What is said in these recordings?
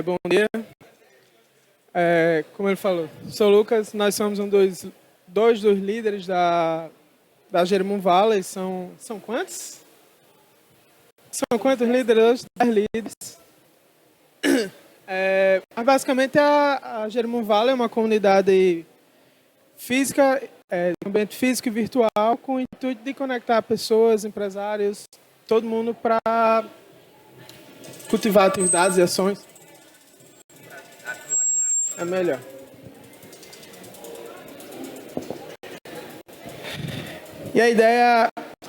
Bom dia. Como ele falou, sou o Lucas, nós somos dois dos líderes da Jerimum Valley. São quantos? São quantos líderes? 10 líderes. Mas basicamente a Jerimum Valley é uma comunidade física, ambiente físico e virtual, com o intuito de conectar pessoas, empresários, todo mundo para cultivar atividades e ações. É melhor. E a ideia...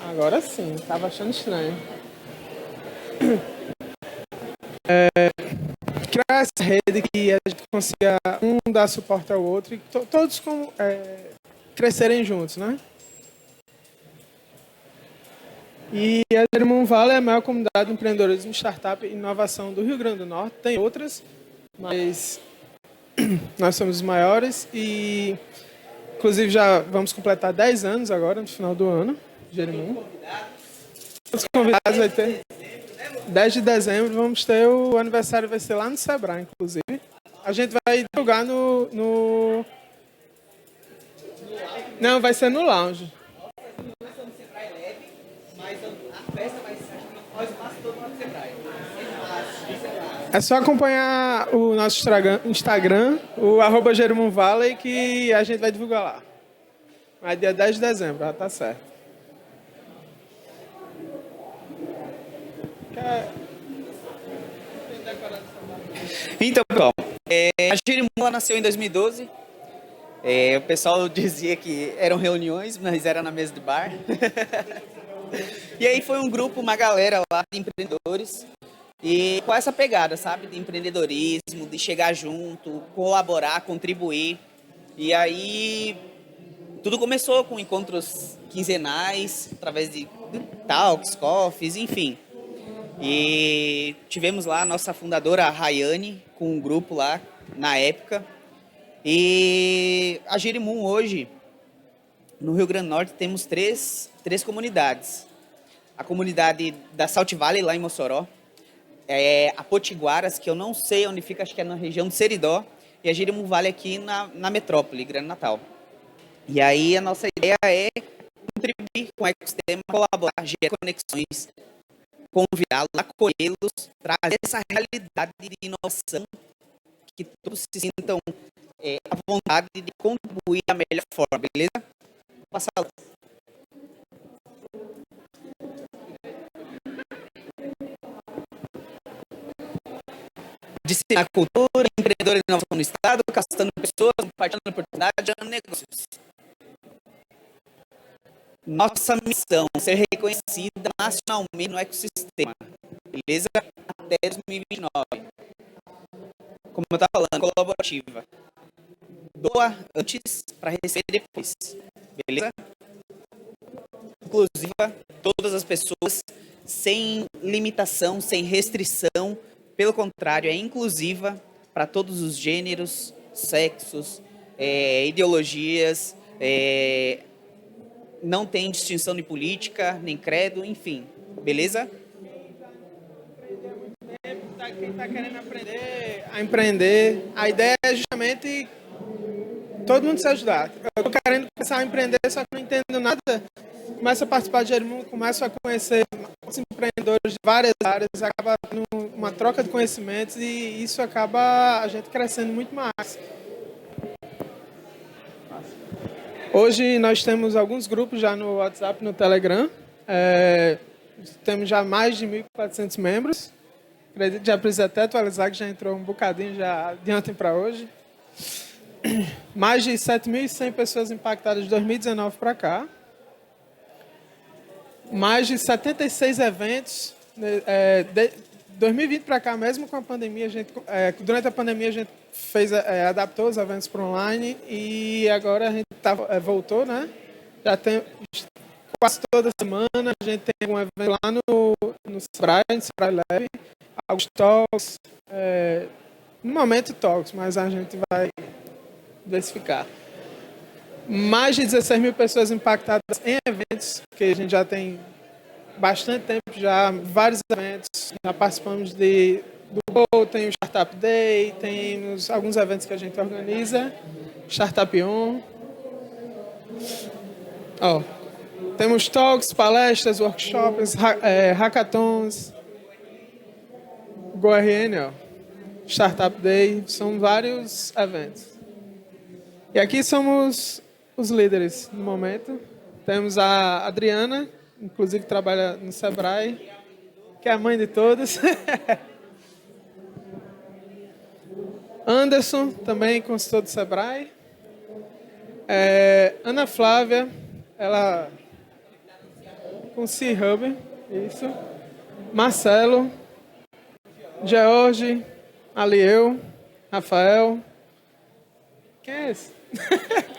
Agora sim, estava achando estranho. Criar essa rede que a gente consiga dar suporte ao outro e todos crescerem juntos, né? E a Jerimum Valley é a maior comunidade de empreendedorismo, startup e inovação do Rio Grande do Norte. Tem outras, mas nós somos os maiores e, inclusive, já vamos completar 10 anos agora, no final do ano, Jerimum. Os convidados vai ter 10 de dezembro, vamos ter o aniversário, vai ser lá no Sebrae, inclusive. A gente vai divulgar no... Não, vai ser no lounge. É só acompanhar o nosso Instagram, o @Jerimum Valley, que a gente vai divulgar lá. Mas dia 10 de dezembro, já tá certo. Então, pessoal, a Jerimum nasceu em 2012. O pessoal dizia que eram reuniões, mas era na mesa de bar. E aí foi um grupo, uma galera lá de empreendedores. E com essa pegada, sabe, de empreendedorismo, de chegar junto, colaborar, contribuir. E aí tudo começou com encontros quinzenais, através de talks, coffees, enfim. E tivemos lá a nossa fundadora, a Rayane, com um grupo lá na época. E a Jerimum hoje, no Rio Grande do Norte, temos três comunidades. A comunidade da Salt Valley, lá em Mossoró. A Potiguaras, que eu não sei onde fica, acho que é na região do Seridó. E a Jerimum Valley aqui na metrópole, Grande Natal. E aí a nossa ideia é contribuir com o ecossistema, colaborar, gerar conexões, convidá-los, acolhê-los, trazer essa realidade de inovação, que todos se sintam à vontade de contribuir da melhor forma, beleza? Vou passar lá. Disseminar cultura, empreendedor de inovação no Estado, capacitando pessoas, compartilhando oportunidades, gerando negócios. Nossa missão é ser reconhecida nacionalmente no ecossistema, beleza? Até 2029. Como eu estava falando, colaborativa. Doa antes para receber depois, beleza? Inclusiva todas as pessoas, sem limitação, sem restrição. Pelo contrário, é inclusiva para todos os gêneros, sexos, ideologias, não tem distinção de política, nem credo, enfim. Beleza? Quem está querendo aprender a empreender, a ideia é justamente todo mundo se ajudar. Eu estou querendo começar a empreender, só que não entendo nada. Começo a participar de Jerimum, começo a conhecer empreendedores de várias áreas, acaba tendo uma troca de conhecimentos e isso acaba a gente crescendo muito mais. Hoje nós temos alguns grupos já no WhatsApp, no Telegram. Temos já mais de 1.400 membros. Acredito que já precisa até atualizar, que já entrou um bocadinho já de ontem para hoje. Mais de 7.100 pessoas impactadas de 2019 para cá. Mais de 76 eventos. De 2020 para cá, mesmo com a pandemia, durante a pandemia a gente adaptou os eventos para online e agora a gente voltou, né? Já tem quase toda semana, a gente tem um evento lá no Sebrae, no Sebrae Lab, alguns talks, no momento talks, mas a gente vai diversificar. Mais de 16 mil pessoas impactadas em eventos, que a gente já tem bastante tempo, já vários eventos, já participamos de Ou tem o Startup Day, temos alguns eventos que a gente organiza, Startup On. Ó, temos talks, palestras, workshops, hackathons, GoRN, ó, Startup Day, são vários eventos. E aqui somos os líderes no momento. Temos a Adriana, inclusive trabalha no Sebrae, que é a mãe de todos. Anderson, também consultor do Sebrae. Ana Flávia, ela com C-Hub, isso. Marcelo, George, Alieu, Rafael. Quem é esse?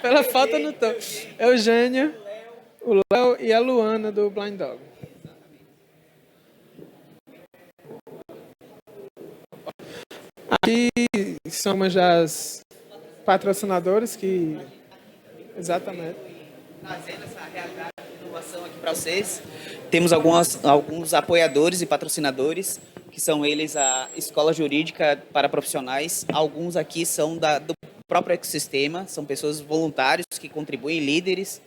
Pela falta no tom. Eugênio, o Léo e a Luana do Blind Dog. Aqui somos as patrocinadoras que... Exatamente. Trazendo essa realidade de inovação aqui para vocês. Temos alguns apoiadores e patrocinadores, que são eles a Escola Jurídica para Profissionais. Alguns aqui são do próprio ecossistema, são pessoas voluntários que contribuem, líderes.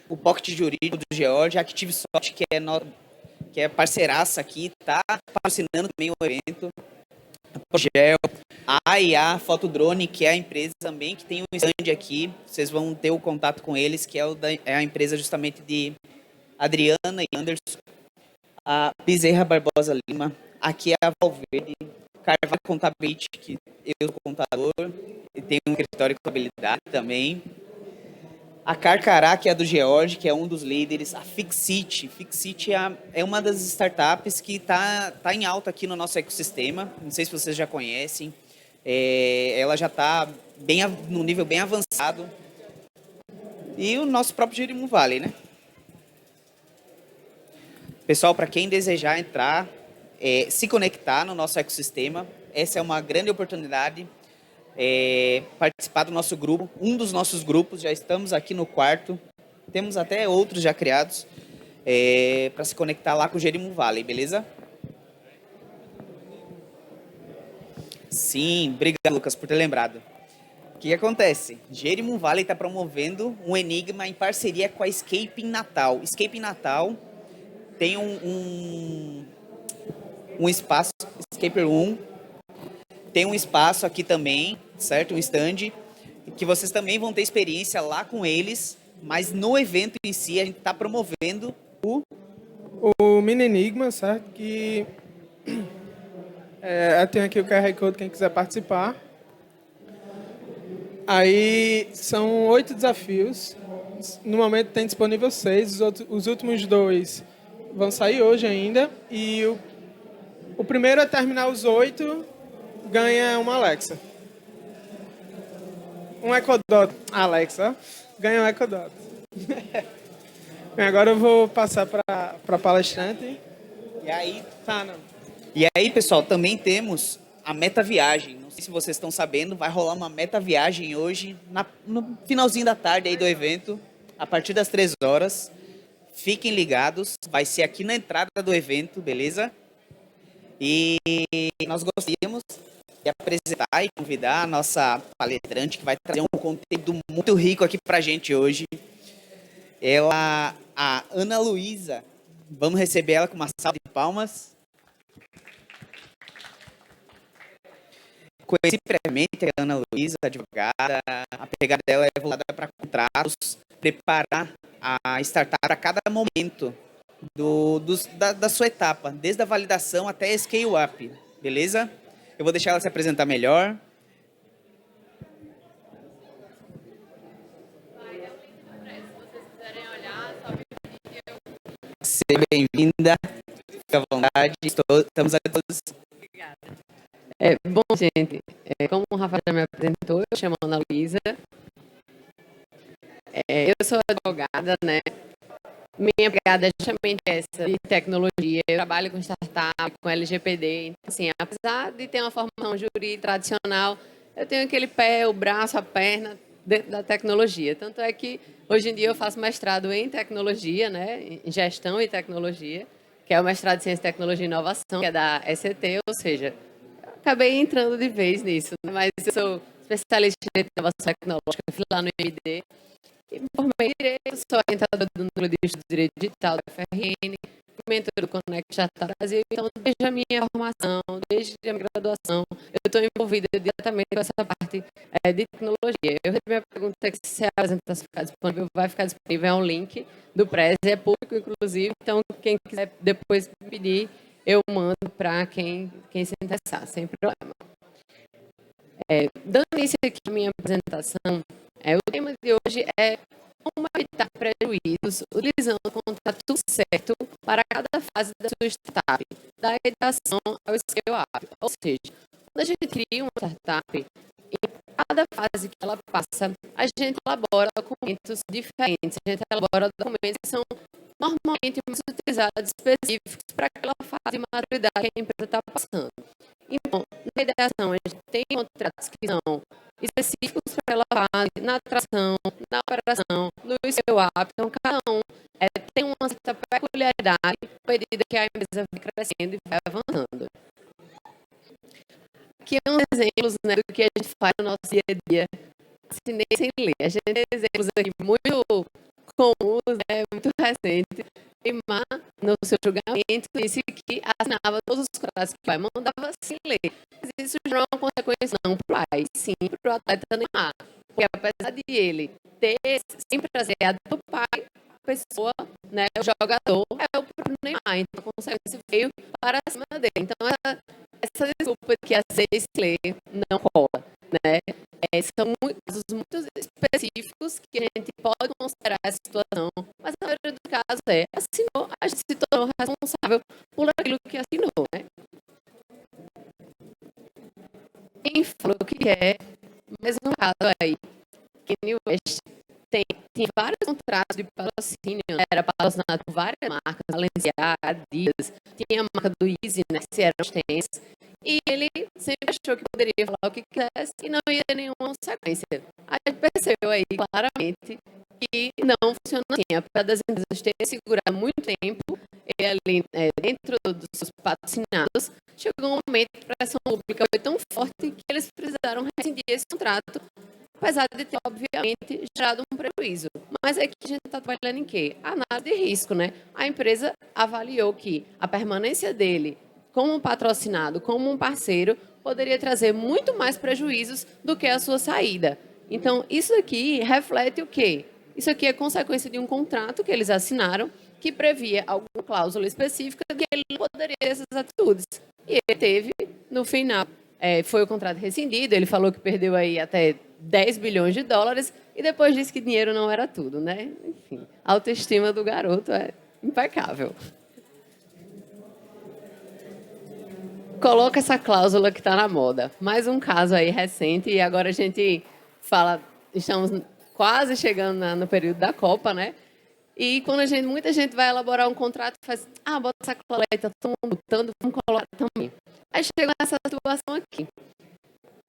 O Pocket Jurídico do George, a ActiveSoft, que é parceiraça aqui, está patrocinando também o evento. Gel, a AIA Fotodrone, que é a empresa também que tem um stand aqui. Vocês vão ter o contato com eles, que é a empresa justamente de Adriana e Anderson. A Bezerra Barbosa Lima, aqui é a Valverde, Carvalho Contability, que eu sou contador e tenho um escritório de contabilidade também. A Carcará, que é a do George, que é um dos líderes. A Fixit. Fixit é uma das startups que tá em alta aqui no nosso ecossistema. Não sei se vocês já conhecem. Ela já está num nível bem avançado. E o nosso próprio Jerimum Valley, né? Pessoal, para quem desejar entrar, se conectar no nosso ecossistema, essa é uma grande oportunidade. Participar do nosso grupo, um dos nossos grupos, já estamos aqui no quarto, temos até outros já criados, para se conectar lá com o Jerimum Valley, beleza? Sim, obrigado, Lucas, por ter lembrado. O que acontece? Jerimum Valley está promovendo um Enigma em parceria com a Escape Natal. Escape Natal tem um espaço, Escape Room, tem um espaço aqui também, certo? Um stand, que vocês também vão ter experiência lá com eles, mas no evento em si a gente está promovendo o Mini Enigma, certo? Que eu tenho aqui o QR Code, quem quiser participar. Aí são 8 desafios. No momento tem disponível 6, os últimos 2 vão sair hoje ainda. E o primeiro a terminar os 8 ganha uma Alexa. Um Echo Dot. Alexa, ganha um Echo Dot. Agora eu vou passar para a palestrante. E aí, Tá, não. E aí, pessoal, também temos a Meta Viagem. Não sei se vocês estão sabendo, vai rolar uma Meta Viagem hoje, no finalzinho da tarde aí do evento, a partir das 3 horas. Fiquem ligados, vai ser aqui na entrada do evento, beleza? E nós gostaríamos de apresentar e convidar a nossa palestrante, que vai trazer um conteúdo muito rico aqui pra gente hoje. A Ana Luísa. Vamos receber ela com uma salva de palmas. Conheci previamente a Ana Luísa, advogada. A pegada dela é voltada para contratos, preparar a startup a cada momento da sua etapa, desde a validação até a scale-up, beleza? Eu vou deixar ela se apresentar melhor. Seja bem-vinda, fique à vontade, estamos a todos. Obrigada. Bom, gente, como o Rafael já me apresentou, eu chamo Ana Luísa. Eu sou advogada, né? Minha pegada é justamente essa, de tecnologia. Eu trabalho com startup, com LGPD. Então, assim, apesar de ter uma formação jurídica tradicional, eu tenho aquele pé, o braço, a perna dentro da tecnologia. Tanto é que, hoje em dia, eu faço mestrado em tecnologia, né? Em gestão e tecnologia, que é o mestrado em Ciência, Tecnologia e Inovação, que é da ECT, ou seja, acabei entrando de vez nisso, né? Mas eu sou especialista em inovação tecnológica, fui lá no IMD, e me formei em Direito, sou orientadora do Núcleo de Estudo de Direito Digital da FRN, mentor do Conect Startup Brasil, então desde a minha formação, desde a minha graduação, eu estou envolvida diretamente com essa parte de tecnologia. Eu recebi a pergunta que se a apresentação ficar disponível, vai ficar disponível, é um link do Prezi, é público inclusive, então quem quiser depois pedir, eu mando para quem se interessar, sem problema. Dando início aqui à minha apresentação, o tema de hoje é como evitar prejuízos utilizando o contrato certo para cada fase da sua startup, da ideação ao scale-up. Ou seja, quando a gente cria uma startup, em cada fase que ela passa, a gente elabora documentos diferentes, a gente elabora documentos que são normalmente mais utilizados específicos para aquela fase de maturidade que a empresa está passando. Então, na ideação, a gente tem contratos que são específicos para aquela fase, na atração, na operação, no scale-up. Então, cada um tem uma certa peculiaridade à medida que a empresa vai crescendo e vai avançando. Aqui são exemplos, né, do que a gente faz no nosso dia a dia, assinei sem ler. A gente tem exemplos aqui muito comuns, né, muito recentes. Neymar, no seu julgamento, disse que assinava todos os contratos que o pai mandava sem ler. Mas isso gerou uma consequência não para o pai, sim para o atleta Neymar. Porque apesar de ele ter sempre trazido do pai, a pessoa, né, o jogador, é o próprio Neymar. Então a consequência veio para cima dele. Então essa desculpa que às vezes ler não rola, né? São casos muito específicos que a gente pode considerar essa situação, mas a maioria dos casos assinou, a gente se tornou responsável por aquilo que assinou, né? Quem falou que quer, mais um caso aí, Kanye West tem vários contratos de patrocínio, né? Era patrocinado por várias marcas, Balenciaga, Adidas, tinha a marca do Yeezy, né, que era os tênis, e ele sempre achou que poderia falar o que quisesse e não ia ter nenhuma consequência. A gente percebeu aí claramente que não funciona assim. Apesar das empresas terem segurado muito tempo ali dentro dos seus patrocinados, chegou um momento que a pressão pública foi tão forte que eles precisaram rescindir esse contrato, apesar de ter, obviamente, gerado um prejuízo. Mas aqui a gente está trabalhando em quê? Análise de risco, né? A empresa avaliou que a permanência dele como um patrocinado, como um parceiro, poderia trazer muito mais prejuízos do que a sua saída. Então, isso aqui reflete o quê? Isso aqui é consequência de um contrato que eles assinaram que previa alguma cláusula específica que ele não poderia ter essas atitudes. E ele teve, no final, foi o contrato rescindido, ele falou que perdeu aí até 10 bilhões de dólares e depois disse que dinheiro não era tudo, né? Enfim, a autoestima do garoto é impecável. Coloca essa cláusula que está na moda. Mais um caso aí recente e agora a gente fala, estamos quase chegando no período da Copa, né? E quando muita gente vai elaborar um contrato, faz, bota essa cláusula aí, tá todo mundo botando, vamos colocar também. Aí chega nessa situação aqui.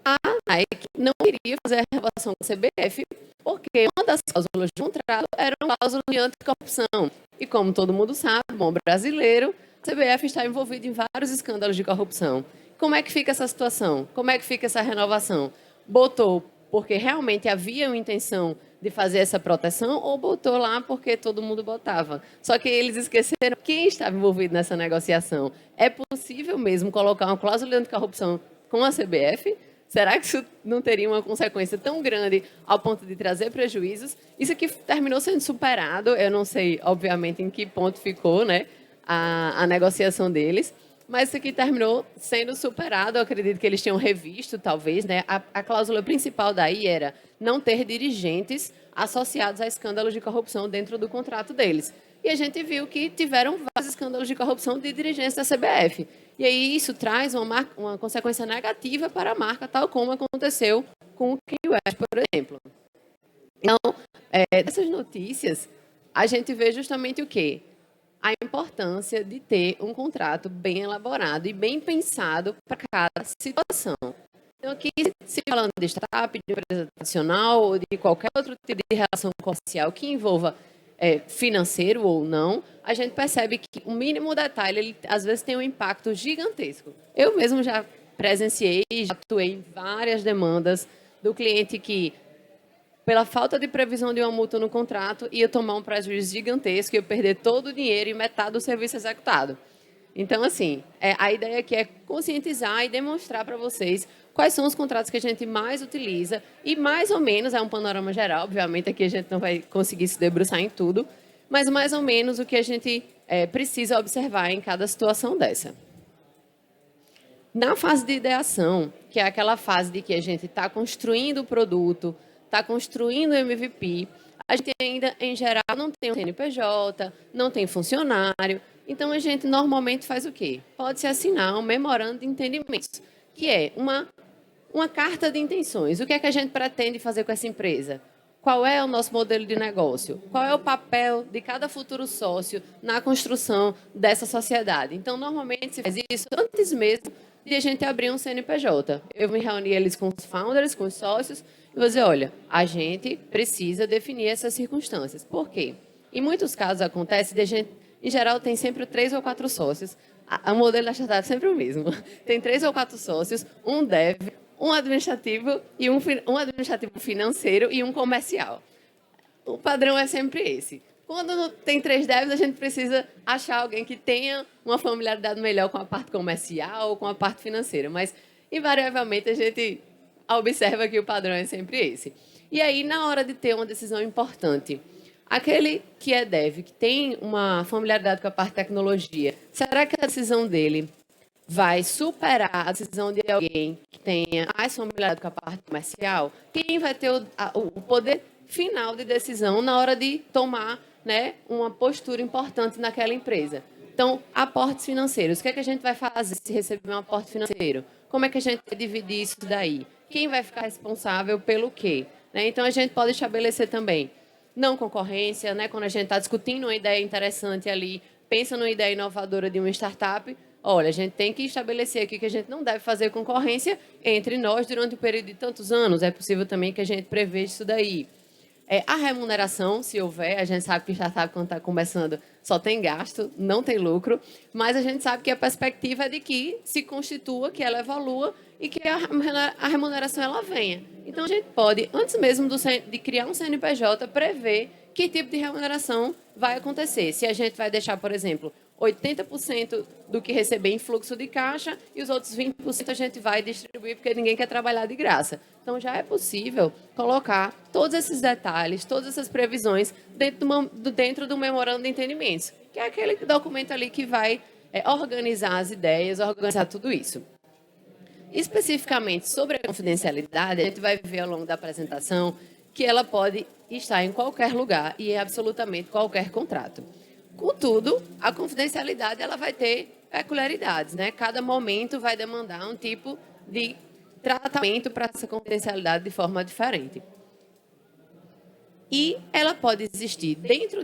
A Nike não queria fazer a renovação com a CBF porque uma das cláusulas de contrato era uma cláusula de anticorrupção. E como todo mundo sabe, bom brasileiro, a CBF está envolvida em vários escândalos de corrupção. Como é que fica essa situação? Como é que fica essa renovação? Botou porque realmente havia uma intenção de fazer essa proteção ou botou lá porque todo mundo botava? Só que eles esqueceram quem estava envolvido nessa negociação. É possível mesmo colocar uma cláusula de anticorrupção com a CBF? Será que isso não teria uma consequência tão grande ao ponto de trazer prejuízos? Isso aqui terminou sendo superado, eu não sei, obviamente, em que ponto ficou, né, a negociação deles, mas isso aqui terminou sendo superado. Eu acredito que eles tinham revisto, talvez, né? A cláusula principal daí era não ter dirigentes associados a escândalos de corrupção dentro do contrato deles. E a gente viu que tiveram vários escândalos de corrupção de dirigentes da CBF. E aí isso traz uma consequência negativa para a marca, tal como aconteceu com o Kanye West, por exemplo. Então, dessas notícias, a gente vê justamente o quê? A importância de ter um contrato bem elaborado e bem pensado para cada situação. Então, aqui, se falando de startup, de empresa tradicional ou de qualquer outro tipo de relação comercial que envolva financeiro ou não, a gente percebe que o mínimo detalhe, ele às vezes tem um impacto gigantesco. Eu mesmo já presenciei, já atuei em várias demandas do cliente que, pela falta de previsão de uma multa no contrato, ia tomar um prejuízo gigantesco, ia perder todo o dinheiro e metade do serviço executado. Então, assim, a ideia aqui é conscientizar e demonstrar para vocês quais são os contratos que a gente mais utiliza e, mais ou menos, é um panorama geral, obviamente aqui a gente não vai conseguir se debruçar em tudo, mas mais ou menos o que a gente precisa observar em cada situação dessa. Na fase de ideação, que é aquela fase de que a gente está construindo o produto, está construindo o MVP, a gente ainda, em geral, não tem um CNPJ, não tem funcionário. Então, a gente normalmente faz o quê? Pode-se assinar um memorando de entendimentos, que é uma carta de intenções. O que é que a gente pretende fazer com essa empresa? Qual é o nosso modelo de negócio? Qual é o papel de cada futuro sócio na construção dessa sociedade? Então, normalmente se faz isso antes mesmo de a gente abrir um CNPJ. Eu me reuni eles com os founders, com os sócios, e vou dizer, olha, a gente precisa definir essas circunstâncias. Por quê? Em muitos casos acontece de a gente, em geral, tem sempre 3 ou 4 sócios. O modelo da startup é sempre o mesmo. Tem 3 ou 4 sócios, um dev, um administrativo e um administrativo financeiro e um comercial. O padrão é sempre esse. Quando tem 3 devs, a gente precisa achar alguém que tenha uma familiaridade melhor com a parte comercial ou com a parte financeira. Mas, invariavelmente, a gente observa que o padrão é sempre esse. E aí, na hora de ter uma decisão importante, aquele que é dev, que tem uma familiaridade com a parte de tecnologia, será que a decisão dele vai superar a decisão de alguém que tenha mais familiaridade com a parte comercial? Quem vai ter o poder final de decisão na hora de tomar, né, uma postura importante naquela empresa? Então, aportes financeiros. O que é que a gente vai fazer se receber um aporte financeiro? Como é que a gente vai dividir isso daí? Quem vai ficar responsável pelo quê? Né? Então, a gente pode estabelecer também não concorrência, né? Quando a gente está discutindo uma ideia interessante ali, pensa numa ideia inovadora de uma startup, olha, a gente tem que estabelecer aqui que a gente não deve fazer concorrência entre nós durante um período de tantos anos. É possível também que a gente preveja isso daí. A remuneração, se houver, a gente sabe que startup, quando está começando, só tem gasto, não tem lucro, mas a gente sabe que a perspectiva é de que se constitua, que ela evolua e que a remuneração ela venha. Então, a gente pode, antes mesmo de criar um CNPJ, prever que tipo de remuneração vai acontecer. Se a gente vai deixar, por exemplo, 80% do que receber em fluxo de caixa e os outros 20% a gente vai distribuir porque ninguém quer trabalhar de graça. Então, já é possível colocar todos esses detalhes, todas essas previsões dentro do memorando de entendimentos, que é aquele documento ali que vai organizar as ideias, organizar tudo isso. Especificamente sobre a confidencialidade, a gente vai ver ao longo da apresentação que ela pode estar em qualquer lugar e em absolutamente qualquer contrato. Contudo, a confidencialidade ela vai ter peculiaridades, né? Cada momento vai demandar um tipo de tratamento para essa confidencialidade de forma diferente. E ela pode existir dentro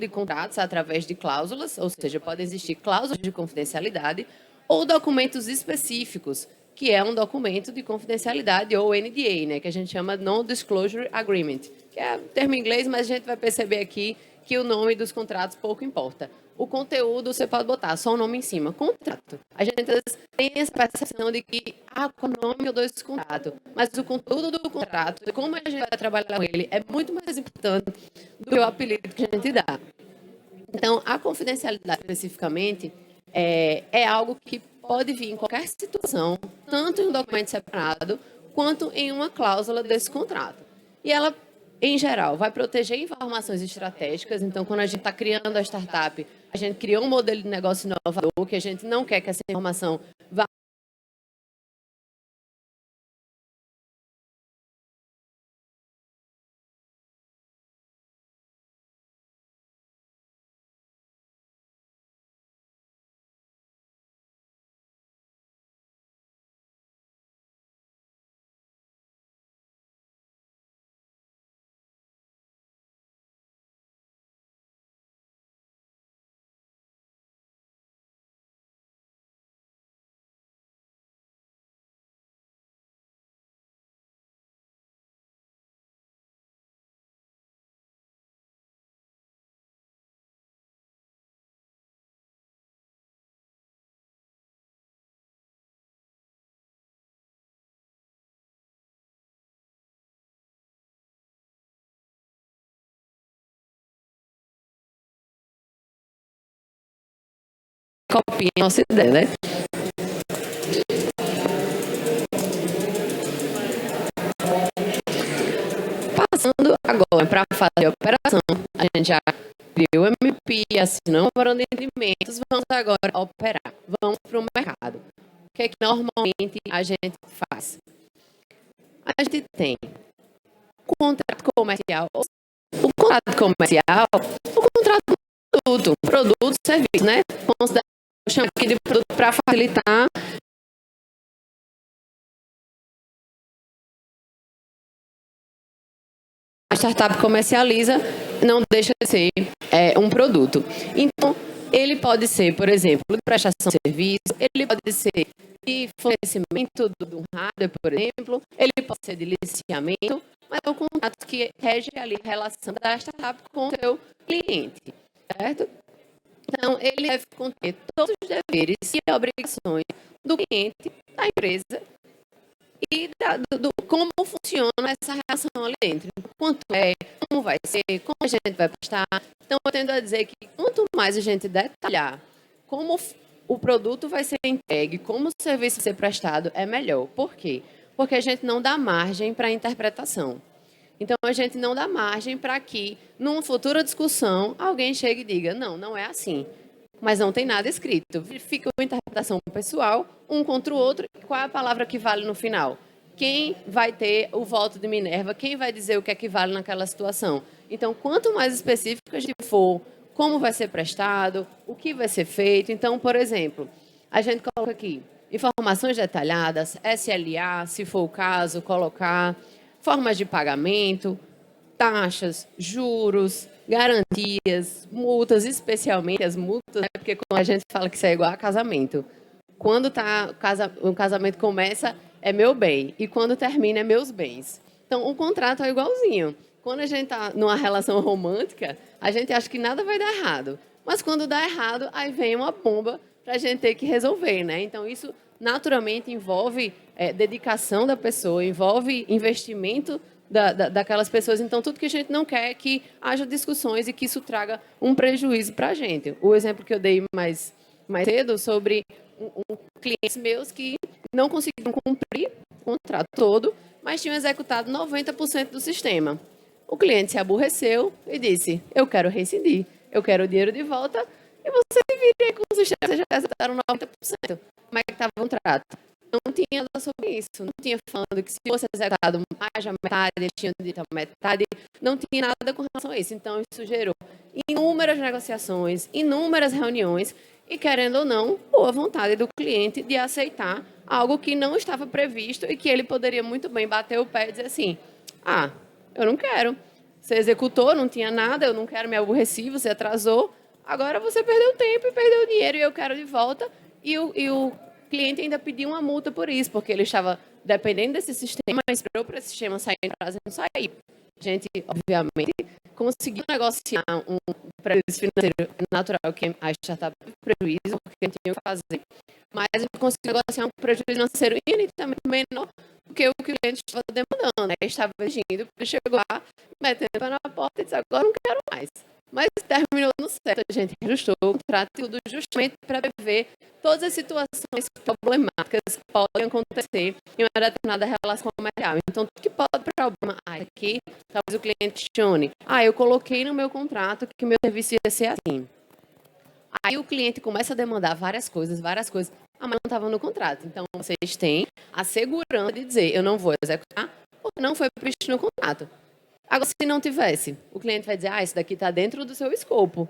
de contratos através de cláusulas, ou seja, pode existir cláusulas de confidencialidade ou documentos específicos, que é um documento de confidencialidade ou NDA, né, que a gente chama Non-Disclosure Agreement, que é termo em inglês, mas a gente vai perceber aqui que o nome dos contratos pouco importa. O conteúdo você pode botar só o nome em cima, contrato. A gente tem essa percepção de que, qual nome eu dou esse contrato? Mas o conteúdo do contrato, como a gente vai trabalhar com ele, é muito mais importante do que o apelido que a gente dá. Então, a confidencialidade especificamente é algo que pode vir em qualquer situação, tanto em um documento separado, quanto em uma cláusula desse contrato. E ela, em geral, vai proteger informações estratégicas. Então, quando a gente está criando a startup, a gente criou um modelo de negócio inovador, que a gente não quer que essa informação vá copiem a nossa ideia, né? Passando agora para a fase de operação, a gente já criou o MP, assinou um memorando de entendimentos, vamos agora operar, vamos para o mercado. O que é que normalmente a gente faz? A gente tem contrato comercial, o contrato comercial, o contrato de produto, serviço, né? Eu chamo aqui de produto para facilitar. A startup comercializa, não deixa de ser um produto. Então, ele pode ser, por exemplo, de prestação de serviço, ele pode ser de fornecimento do hardware, por exemplo, ele pode ser de licenciamento, mas é um contrato que rege ali a relação da startup com o seu cliente, certo? Então, ele deve conter todos os deveres e obrigações do cliente, da empresa, e como funciona essa relação ali dentro. Quanto é, como vai ser, como a gente vai prestar. Então, eu tendo a dizer que quanto mais a gente detalhar como o produto vai ser entregue, como o serviço vai ser prestado, é melhor. Por quê? Porque a gente não dá margem para interpretação. Então, a gente não dá margem para que, numa futura discussão, alguém chegue e diga, não, não é assim. Mas não tem nada escrito. Fica uma interpretação pessoal, um contra o outro. Qual é a palavra que vale no final? Quem vai ter o voto de Minerva? Quem vai dizer o que é que vale naquela situação? Então, quanto mais específico a gente for, como vai ser prestado, o que vai ser feito. Então, por exemplo, a gente coloca aqui informações detalhadas, SLA, se for o caso, colocar formas de pagamento, taxas, juros, garantias, multas, especialmente as multas, né? Porque quando a gente fala que isso é igual a casamento, quando o casamento começa, é meu bem, e quando termina, é meus bens. Então, o contrato é igualzinho. Quando a gente está numa relação romântica, a gente acha que nada vai dar errado. Mas quando dá errado, aí vem uma bomba para a gente ter que resolver, né? Então, isso naturalmente envolve dedicação da pessoa, envolve investimento daquelas pessoas. Então, tudo que a gente não quer é que haja discussões e que isso traga um prejuízo para a gente. O exemplo que eu dei mais cedo sobre clientes meus que não conseguiram cumprir o contrato todo, mas tinham executado 90% do sistema. O cliente se aborreceu e disse, eu quero rescindir, eu quero o dinheiro de volta, e você viria com o sistema, vocês já executaram 90%. Como é que estava o contrato? Não tinha nada sobre isso. Não tinha falando que se fosse executado mais da metade, eles tinham dito a metade. Não tinha nada com relação a isso. Então, isso gerou inúmeras negociações, inúmeras reuniões e, querendo ou não, boa vontade do cliente de aceitar algo que não estava previsto e que ele poderia muito bem bater o pé e dizer assim, eu não quero. Você executou, não tinha nada, eu não quero, me aborreci, você atrasou. Agora você perdeu tempo e perdeu dinheiro e eu quero de volta. E o cliente ainda pediu uma multa por isso, porque ele estava dependendo desse sistema, esperou para esse sistema sair, não sair. A gente, obviamente, conseguiu negociar um prejuízo financeiro natural, que a startup teve prejuízo, porque tinha que fazer, mas a gente conseguiu negociar um prejuízo financeiro infinitamente menor do que o que o cliente estava demandando, né? Ele estava exigindo, ele chegou lá, metendo o pé na porta e disse, agora não quero mais. Mas terminou no certo, a gente ajustou o contrato e tudo justamente para prever todas as situações problemáticas que podem acontecer em uma determinada relação comercial. Então, tudo que pode problema aqui, talvez o cliente questione, eu coloquei no meu contrato que meu serviço ia ser assim. Aí o cliente começa a demandar várias coisas, mas não estava no contrato. Então, vocês têm a segurança de dizer, eu não vou executar, porque não foi previsto no contrato. Agora, se não tivesse, o cliente vai dizer, isso daqui está dentro do seu escopo.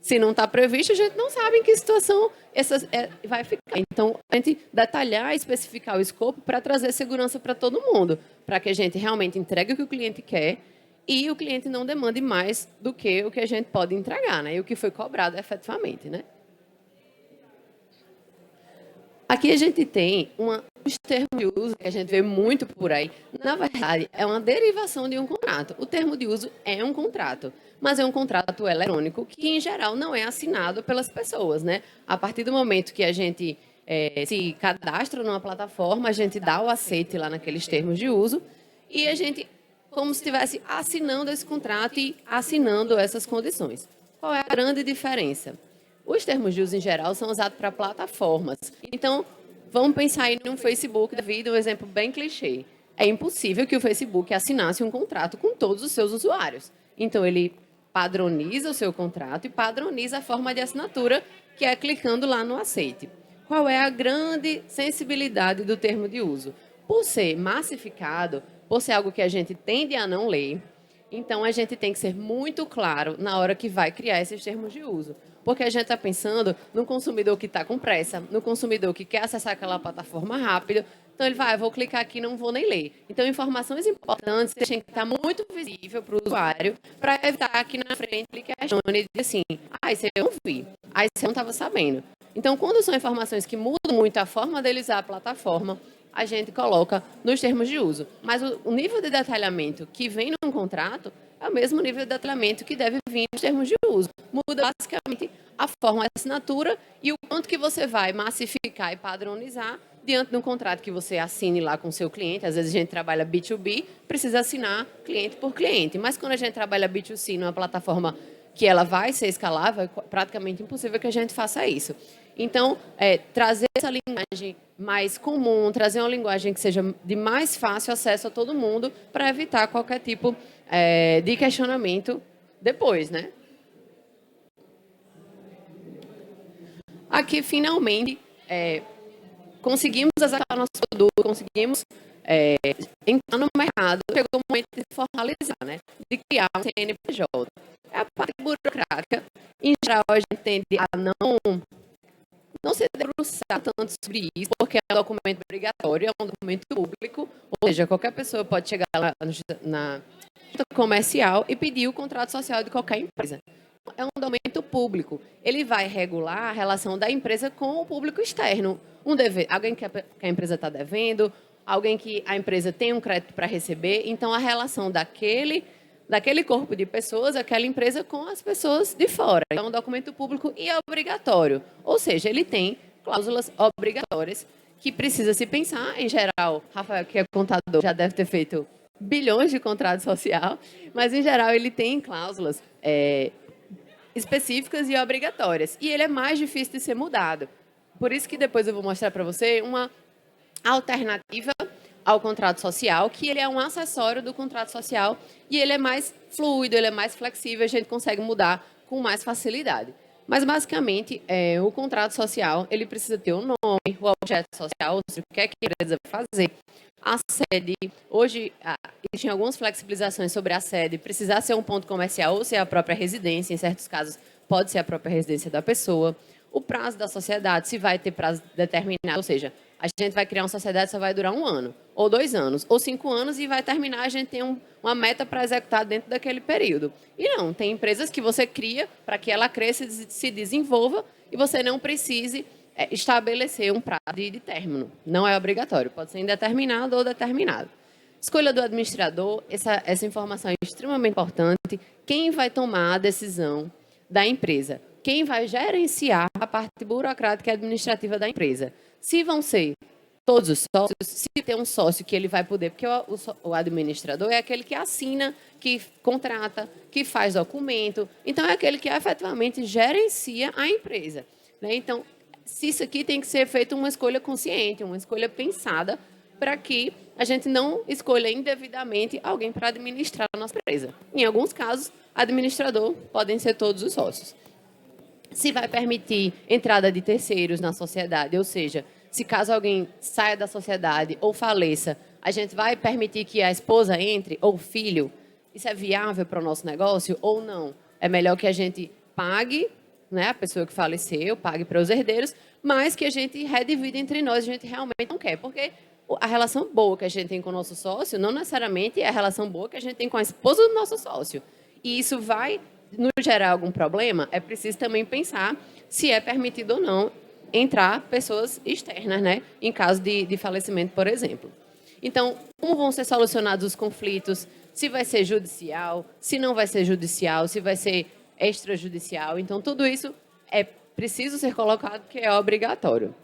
Se não está previsto, a gente não sabe em que situação vai ficar. Então, a gente detalhar e especificar o escopo para trazer segurança para todo mundo, para que a gente realmente entregue o que o cliente quer e o cliente não demande mais do que o que a gente pode entregar, né? E o que foi cobrado efetivamente, né? Aqui a gente tem os termos de uso que a gente vê muito por aí. Na verdade, é uma derivação de um contrato. O termo de uso é um contrato, mas é um contrato eletrônico que, em geral, não é assinado pelas pessoas, né? A partir do momento que a gente se cadastra numa plataforma, a gente dá o aceite lá naqueles termos de uso e a gente, como se estivesse assinando esse contrato e assinando essas condições. Qual é a grande diferença? Os termos de uso em geral são usados para plataformas. Então, vamos pensar aí num Facebook da vida, um exemplo bem clichê. É impossível que o Facebook assinasse um contrato com todos os seus usuários. Então, ele padroniza o seu contrato e padroniza a forma de assinatura, que é clicando lá no aceite. Qual é a grande sensibilidade do termo de uso? Por ser massificado, por ser algo que a gente tende a não ler, então a gente tem que ser muito claro na hora que vai criar esses termos de uso. Porque a gente está pensando no consumidor que está com pressa, no consumidor que quer acessar aquela plataforma rápido. Então ele vai, vou clicar aqui, não vou nem ler. Então informações importantes têm que estar muito visível para o usuário, para evitar que na frente ele questione e diga assim, isso eu não vi, isso eu não estava sabendo. Então, quando são informações que mudam muito a forma dele usar a plataforma, a gente coloca nos termos de uso. Mas o nível de detalhamento que vem num contrato é o mesmo nível de detalhamento que deve vir nos termos de uso. Muda basicamente a forma de assinatura e o quanto que você vai massificar e padronizar diante de um contrato que você assine lá com o seu cliente. Às vezes a gente trabalha B2B, precisa assinar cliente por cliente. Mas quando a gente trabalha B2C numa plataforma que ela vai ser escalável, é praticamente impossível que a gente faça isso. Então, trazer essa linguagem mais comum, trazer uma linguagem que seja de mais fácil acesso a todo mundo para evitar qualquer tipo de questionamento depois, né? Aqui, finalmente, conseguimos executar nosso produto, conseguimos entrar no mercado, chegou o momento de formalizar, né? De criar um CNPJ. É a parte burocrática. Em geral, a gente tende a não se debruçar tanto sobre isso, porque é um documento obrigatório, é um documento público, ou seja, qualquer pessoa pode chegar lá na junta comercial e pedir o contrato social de qualquer empresa. É um documento público. Ele vai regular a relação da empresa com o público externo. Alguém que a empresa está devendo, alguém que a empresa tem um crédito para receber. Então, a relação daquele corpo de pessoas, aquela empresa com as pessoas de fora. É um documento público e é obrigatório. Ou seja, ele tem cláusulas obrigatórias que precisa se pensar. Em geral, Rafael, que é contador, já deve ter feito bilhões de contrato social, mas, em geral, ele tem cláusulas específicas e obrigatórias. E ele é mais difícil de ser mudado. Por isso que depois eu vou mostrar para você uma alternativa ao contrato social, que ele é um acessório do contrato social e ele é mais fluido, ele é mais flexível, a gente consegue mudar com mais facilidade. Mas, basicamente, o contrato social, ele precisa ter o nome, o objeto social, ou seja, o que é que a empresa vai fazer. A sede, hoje, existem algumas flexibilizações sobre a sede, precisar ser um ponto comercial ou ser a própria residência, em certos casos, pode ser a própria residência da pessoa. O prazo da sociedade, se vai ter prazo determinado, ou seja, a gente vai criar uma sociedade que só vai durar 1 ano, ou 2 anos, ou 5 anos e vai terminar, a gente tem uma meta para executar dentro daquele período. E não, tem empresas que você cria para que ela cresça e se desenvolva e você não precise estabelecer um prazo de término. Não é obrigatório, pode ser indeterminado ou determinado. Escolha do administrador, essa informação é extremamente importante. Quem vai tomar a decisão da empresa? Quem vai gerenciar a parte burocrática e administrativa da empresa? Se vão ser todos os sócios, se tem um sócio que ele vai poder, porque o administrador é aquele que assina, que contrata, que faz documento, então é aquele que efetivamente gerencia a empresa, né? Então, se isso aqui tem que ser feito uma escolha consciente, uma escolha pensada, para que a gente não escolha indevidamente alguém para administrar a nossa empresa. Em alguns casos, administrador podem ser todos os sócios. Se vai permitir entrada de terceiros na sociedade, ou seja, se caso alguém saia da sociedade ou faleça, a gente vai permitir que a esposa entre, ou o filho. Isso é viável para o nosso negócio ou não? É melhor que a gente pague, né, a pessoa que faleceu, pague para os herdeiros, mas que a gente redivida entre nós, a gente realmente não quer. Porque a relação boa que a gente tem com o nosso sócio não necessariamente é a relação boa que a gente tem com a esposa do nosso sócio. E isso vai nos gerar algum problema, é preciso também pensar se é permitido ou não entrar pessoas externas, né, em caso de falecimento, por exemplo. Então, como vão ser solucionados os conflitos? Se vai ser judicial, se não vai ser judicial, se vai ser extrajudicial. Então, tudo isso é preciso ser colocado, que é obrigatório.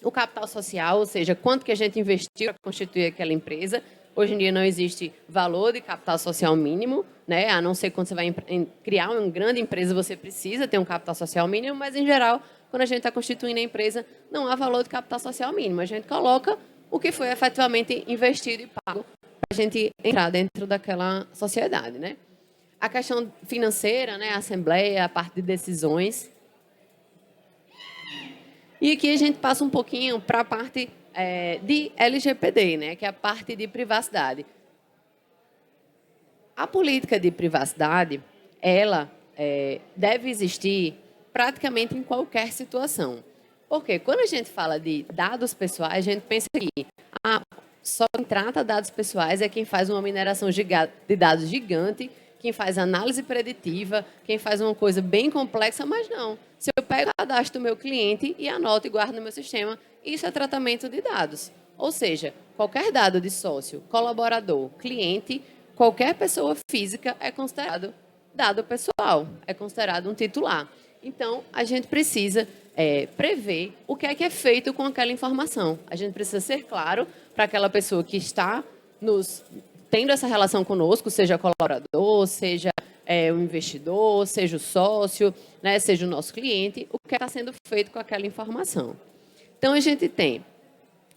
O capital social, ou seja, quanto que a gente investiu para constituir aquela empresa, Hoje em dia não existe valor de capital social mínimo, né? A não ser quando você vai criar uma grande empresa, você precisa ter um capital social mínimo, mas, em geral, quando a gente está constituindo a empresa, não há valor de capital social mínimo. A gente coloca o que foi efetivamente investido e pago para a gente entrar dentro daquela sociedade, né? A questão financeira, né? A assembleia, a parte de decisões. E aqui a gente passa um pouquinho para a parte de LGPD, né? Que é a parte de privacidade. A política de privacidade, ela deve existir praticamente em qualquer situação. Porque quando a gente fala de dados pessoais, a gente pensa que só quem trata dados pessoais é quem faz uma mineração de dados gigante, quem faz análise preditiva, quem faz uma coisa bem complexa, mas não. Se eu pego o cadastro do meu cliente e anoto e guardo no meu sistema, isso é tratamento de dados. Ou seja, qualquer dado de sócio, colaborador, cliente, qualquer pessoa física é considerado dado pessoal, é considerado um titular. Então, a gente precisa prever o que é feito com aquela informação. A gente precisa ser claro para aquela pessoa que está tendo essa relação conosco, seja colaborador, seja o investidor, seja o sócio, né, seja o nosso cliente, o que está sendo feito com aquela informação. Então, a gente tem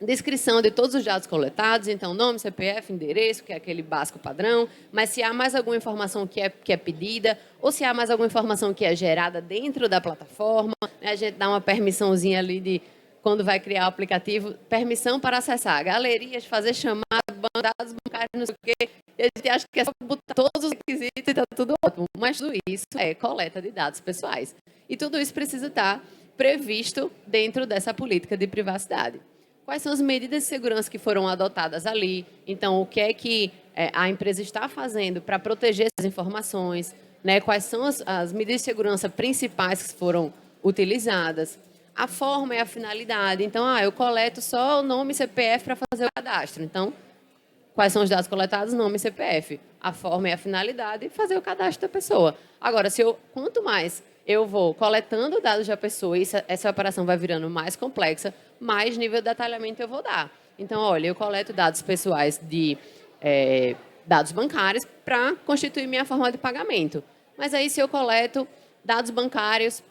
descrição de todos os dados coletados, então nome, CPF, endereço, que é aquele básico padrão, mas se há mais alguma informação que é pedida, ou se há mais alguma informação que é gerada dentro da plataforma, né, a gente dá uma permissãozinha ali de, quando vai criar o aplicativo, permissão para acessar galerias, fazer chamada, dados bancários, não sei o quê, e a gente acha que é só botar todos os requisitos e está tudo ótimo, mas tudo isso é coleta de dados pessoais. E tudo isso precisa estar previsto dentro dessa política de privacidade. Quais são as medidas de segurança que foram adotadas ali? Então, o que é que a empresa está fazendo para proteger essas informações? Né? Quais são as medidas de segurança principais que foram utilizadas? A forma e a finalidade. Então, eu coleto só o nome e CPF para fazer o cadastro. Então, quais são os dados coletados? Nome e CPF. A forma e a finalidade, fazer o cadastro da pessoa. Agora, quanto mais eu vou coletando dados da pessoa e essa operação vai virando mais complexa, mais nível de detalhamento eu vou dar. Então, olha, eu coleto dados pessoais de dados bancários para constituir minha forma de pagamento. Mas aí, se eu coleto dados bancários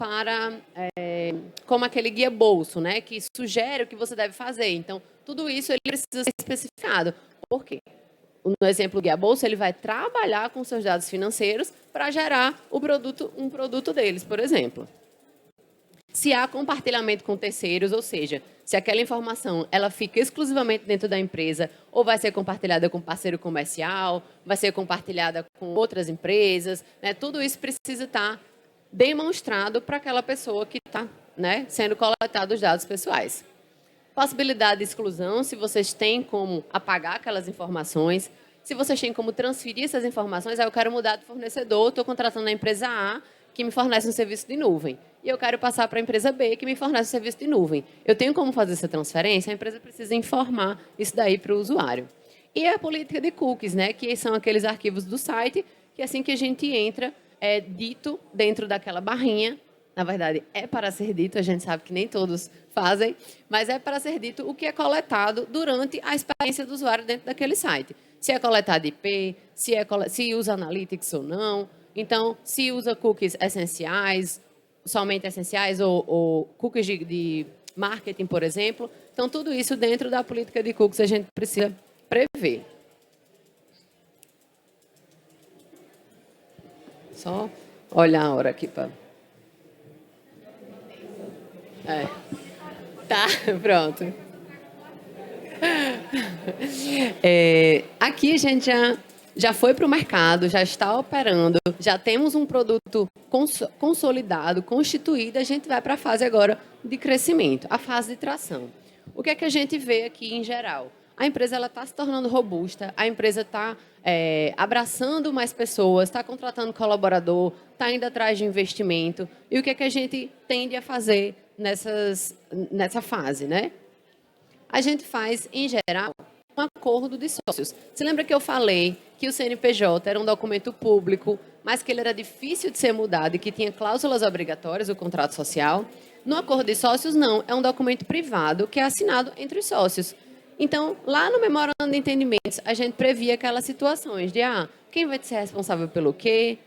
como aquele guia bolso, né, que sugere o que você deve fazer. Então, tudo isso ele precisa ser especificado. Por quê? No exemplo do guia bolso, ele vai trabalhar com seus dados financeiros para gerar um produto deles, por exemplo. Se há compartilhamento com terceiros, ou seja, se aquela informação ela fica exclusivamente dentro da empresa ou vai ser compartilhada com parceiro comercial, vai ser compartilhada com outras empresas, né, tudo isso precisa estar demonstrado para aquela pessoa que está, né, sendo coletados os dados pessoais. Possibilidade de exclusão, se vocês têm como apagar aquelas informações, se vocês têm como transferir essas informações, eu quero mudar de fornecedor, estou contratando a empresa A, que me fornece um serviço de nuvem, e eu quero passar para a empresa B, que me fornece um serviço de nuvem. Eu tenho como fazer essa transferência? A empresa precisa informar isso daí para o usuário. E a política de cookies, né, que são aqueles arquivos do site, que assim que a gente entra, é dito dentro daquela barrinha. Na verdade, é para ser dito, a gente sabe que nem todos fazem, mas é para ser dito o que é coletado durante a experiência do usuário dentro daquele site. Se é coletado IP, se usa analytics ou não, então, se usa cookies essenciais, somente essenciais, ou cookies de marketing, por exemplo. Então, tudo isso dentro da política de cookies a gente precisa prever. Só olhar a hora aqui para... Tá, pronto. Aqui a gente já foi para o mercado, já está operando, já temos um produto consolidado, constituído, a gente vai para a fase agora de crescimento, a fase de tração. O que é que a gente vê aqui em geral? A empresa está se tornando robusta, a empresa está abraçando mais pessoas, está contratando colaborador, está indo atrás de investimento. E o que é que a gente tende a fazer nessa fase, né? A gente faz, em geral, um acordo de sócios. Você lembra que eu falei que o CNPJ era um documento público, mas que ele era difícil de ser mudado e que tinha cláusulas obrigatórias, o contrato social? No acordo de sócios, não. É um documento privado que é assinado entre os sócios. Então, lá no memorando de entendimentos, a gente previa aquelas situações de quem vai ser responsável pelo quê,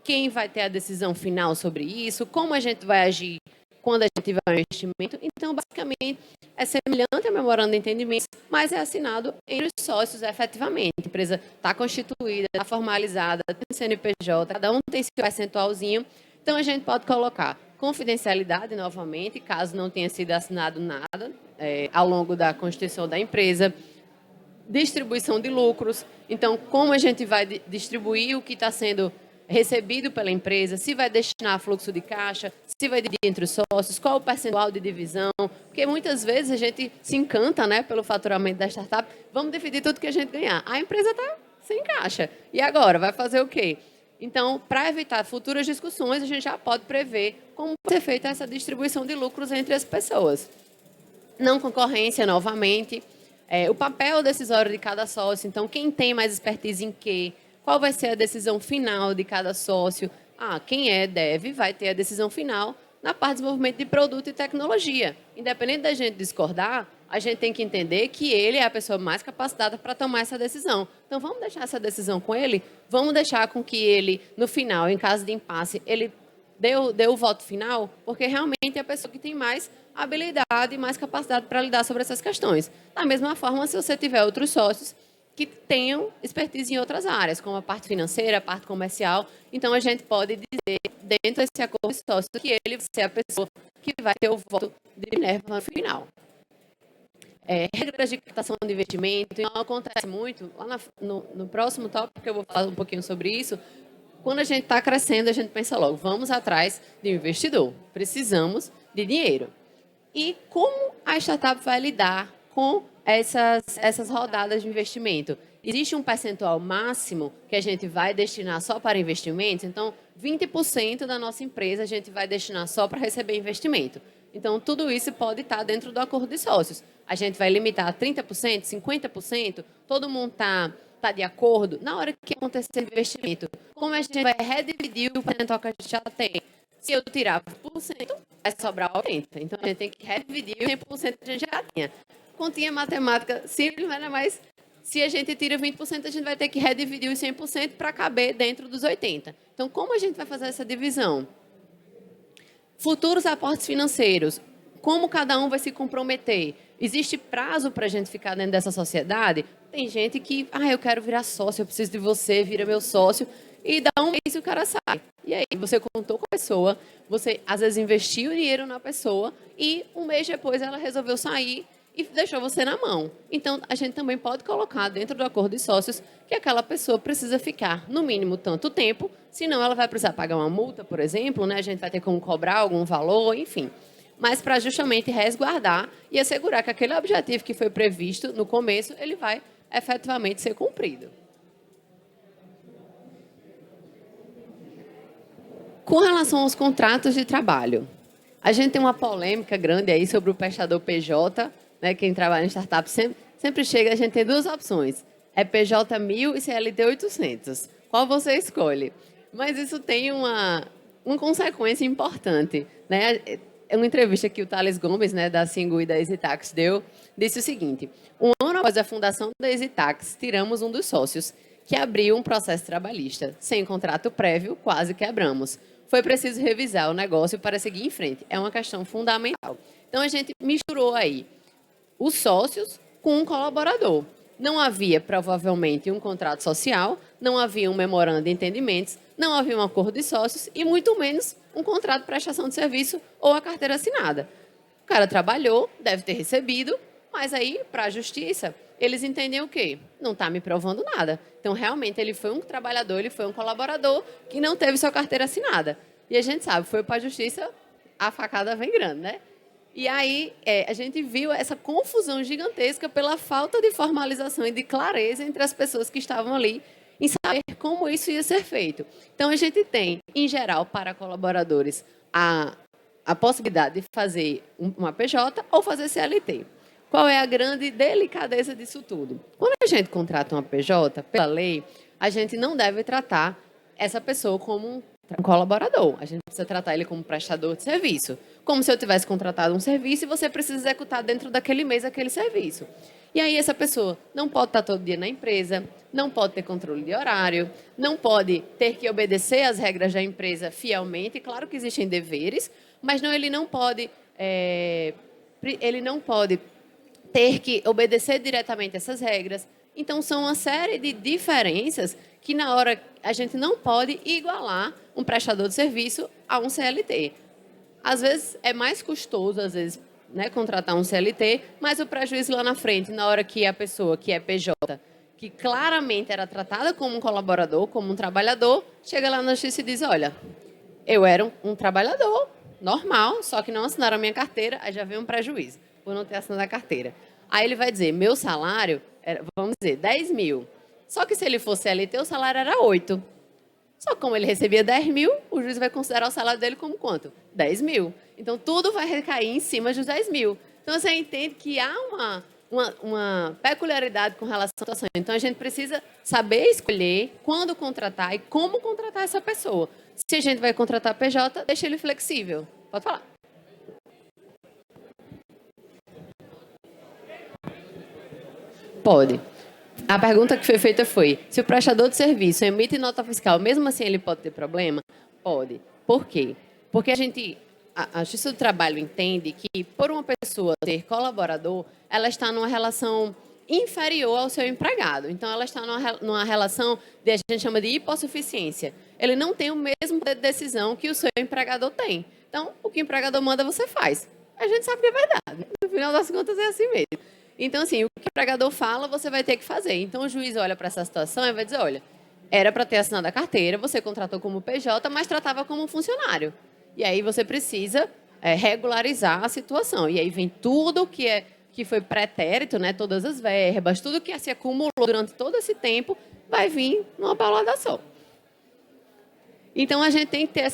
quem vai ter a decisão final sobre isso, como a gente vai agir quando a gente tiver um investimento. Então, basicamente, é semelhante ao memorando de entendimentos, mas é assinado entre os sócios efetivamente. A empresa está constituída, está formalizada, tem CNPJ, cada um tem seu percentualzinho. Então, a gente pode colocar confidencialidade novamente, caso não tenha sido assinado nada ao longo da constituição da empresa. Distribuição de lucros. Então, como a gente vai distribuir o que está sendo recebido pela empresa, se vai destinar a fluxo de caixa, se vai dividir entre os sócios, qual o percentual de divisão, porque muitas vezes a gente se encanta, né, pelo faturamento da startup, vamos dividir tudo que a gente ganhar. A empresa está sem caixa. E agora, vai fazer o quê? Então, para evitar futuras discussões, a gente já pode prever como pode ser feita essa distribuição de lucros entre as pessoas. Não concorrência, novamente. O papel decisório de cada sócio. Então, quem tem mais expertise em quê? Qual vai ser a decisão final de cada sócio? Quem vai ter a decisão final na parte de desenvolvimento de produto e tecnologia. Independente da gente discordar, a gente tem que entender que ele é a pessoa mais capacitada para tomar essa decisão. Então, vamos deixar essa decisão com ele? Vamos deixar com que ele, no final, em caso de impasse, ele dê o voto final? Porque realmente é a pessoa que tem mais habilidade e mais capacidade para lidar sobre essas questões. Da mesma forma, se você tiver outros sócios que tenham expertise em outras áreas, como a parte financeira, a parte comercial, então a gente pode dizer, dentro desse acordo de sócio, que ele vai ser a pessoa que vai ter o voto de Minerva no final. Regras de captação de investimento, então acontece muito, lá no próximo tópico eu vou falar um pouquinho sobre isso. Quando a gente está crescendo, a gente pensa logo, vamos atrás de um investidor, precisamos de dinheiro. E como a startup vai lidar com essas rodadas de investimento? Existe um percentual máximo que a gente vai destinar só para investimentos? Então, 20% da nossa empresa a gente vai destinar só para receber investimento. Então, tudo isso pode estar dentro do acordo de sócios. A gente vai limitar a 30%, 50%, todo mundo está de acordo. Na hora que acontecer o investimento, como a gente vai redividir o percentual que a gente já tem? Se eu tirar 20%, vai sobrar 80%. Então, a gente tem que redividir o 100% que a gente já tinha. Continha matemática simples, mas se a gente tira 20%, a gente vai ter que redividir os 100% para caber dentro dos 80%. Então, como a gente vai fazer essa divisão? Futuros aportes financeiros. Como cada um vai se comprometer? Existe prazo para a gente ficar dentro dessa sociedade? Tem gente que, eu quero virar sócio, eu preciso de você, vira meu sócio. E dá um mês e o cara sai. E aí, você contou com a pessoa, você às vezes investiu dinheiro na pessoa e um mês depois ela resolveu sair e deixou você na mão. Então, a gente também pode colocar dentro do acordo de sócios que aquela pessoa precisa ficar no mínimo tanto tempo, senão ela vai precisar pagar uma multa, por exemplo, né? A gente vai ter como cobrar algum valor, enfim. Mas para justamente resguardar e assegurar que aquele objetivo que foi previsto no começo, ele vai efetivamente ser cumprido. Com relação aos contratos de trabalho, a gente tem uma polêmica grande aí sobre o prestador PJ, né? Quem trabalha em startup sempre chega, a gente tem duas opções. É PJ 1000 e CLT 800. Qual você escolhe? Mas isso tem uma consequência importante, né? É uma entrevista que o Thales Gomes, né, da Singu e da EasyTax deu, disse o seguinte: um ano após a fundação da EasyTax, tiramos um dos sócios, que abriu um processo trabalhista. Sem contrato prévio, quase quebramos. Foi preciso revisar o negócio para seguir em frente. É uma questão fundamental. Então, a gente misturou aí os sócios com um colaborador. Não havia, provavelmente, um contrato social, não havia um memorando de entendimentos, não havia um acordo de sócios e, muito menos, um contrato de prestação de serviço ou a carteira assinada. O cara trabalhou, deve ter recebido, mas aí, para a justiça, eles entendem o quê? Não está me provando nada. Então, realmente, ele foi um trabalhador, ele foi um colaborador que não teve sua carteira assinada. E a gente sabe, foi para a justiça, a facada vem grande, né? E aí, a gente viu essa confusão gigantesca pela falta de formalização e de clareza entre as pessoas que estavam ali em saber como isso ia ser feito. Então, a gente tem, em geral, para colaboradores, a possibilidade de fazer uma PJ ou fazer CLT. Qual é a grande delicadeza disso tudo? Quando a gente contrata uma PJ, pela lei, a gente não deve tratar essa pessoa como um colaborador. A gente precisa tratar ele como prestador de serviço. como se eu tivesse contratado um serviço e você precisa executar dentro daquele mês aquele serviço. E aí essa pessoa não pode estar todo dia na empresa, não pode ter controle de horário, não pode ter que obedecer às regras da empresa fielmente. Claro que existem deveres, mas ele não pode ter que obedecer diretamente essas regras. Então, são uma série de diferenças que, na hora, a gente não pode igualar um prestador de serviço a um CLT. Às vezes, é mais custoso, às vezes, né, contratar um CLT, mas o prejuízo lá na frente, na hora que a pessoa que é PJ, que claramente era tratada como um colaborador, como um trabalhador, chega lá na justiça e diz, olha, eu era um trabalhador normal, só que não assinaram a minha carteira, aí já vem um prejuízo por não ter assinado a carteira. Aí ele vai dizer, meu salário, vamos dizer, 10 mil. Só que se ele fosse CLT, o salário era 8. Só que como ele recebia 10 mil, o juiz vai considerar o salário dele como quanto? 10 mil. Então, tudo vai recair em cima dos 10 mil. Então, você entende que há uma peculiaridade com relação à situação. Então, a gente precisa saber escolher quando contratar e como contratar essa pessoa. Se a gente vai contratar PJ, deixa ele flexível. Pode falar. Pode. A pergunta que foi feita foi, se o prestador de serviço emite nota fiscal, mesmo assim ele pode ter problema? Pode. Por quê? Porque a Justiça do Trabalho entende que, por uma pessoa ser colaborador, ela está numa relação inferior ao seu empregado. Então, ela está numa relação que a gente chama de hipossuficiência. Ele não tem o mesmo poder de decisão que o seu empregador tem. Então, o que o empregador manda, você faz. A gente sabe que é verdade. No final das contas, é assim mesmo. Então, assim, o que o empregador fala, você vai ter que fazer. Então, o juiz olha para essa situação e vai dizer, olha, era para ter assinado a carteira, você contratou como PJ, mas tratava como funcionário. E aí você precisa regularizar a situação. E aí vem tudo que foi pretérito, né, todas as verbas, tudo que se acumulou durante todo esse tempo, vai vir numa paulada só. Então, a gente tem que ter